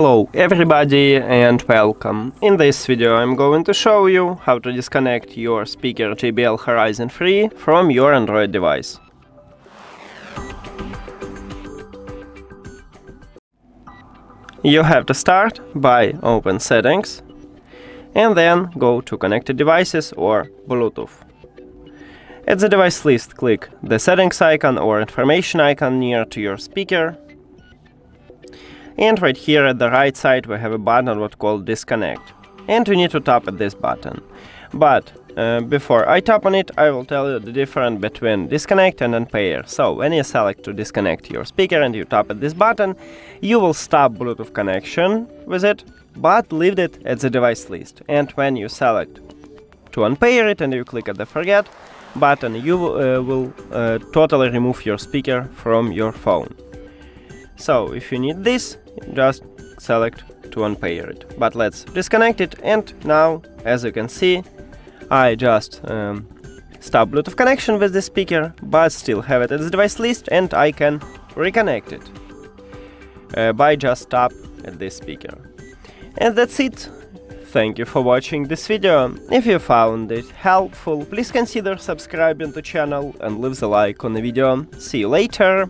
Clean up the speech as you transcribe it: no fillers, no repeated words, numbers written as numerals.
Hello everybody and welcome. In this video I'm going to show you how to disconnect your speaker JBL Horizon 3 from your Android device. You have to start by open Settings and then go to Connected Devices or Bluetooth. At the device list, click the settings icon or information icon near to your speaker. And right here at the right side we have a button what's called Disconnect. And you need to tap at this button. But before I tap on it, I will tell you the difference between disconnect and unpair. So when you select to disconnect your speaker and you tap at this button, you will stop Bluetooth connection with it, but leave it at the device list. And when you select to unpair it and you click at the forget button, you will totally remove your speaker from your phone. So if you need this, just select to unpair it. But let's disconnect it, and now, as you can see, I just stop Bluetooth connection with the speaker, but still have it at the device list, and I can reconnect it by just tap at this speaker. And that's it. Thank you for watching this video. If you found it helpful, please consider subscribing to the channel and leave the like on the video. See you later!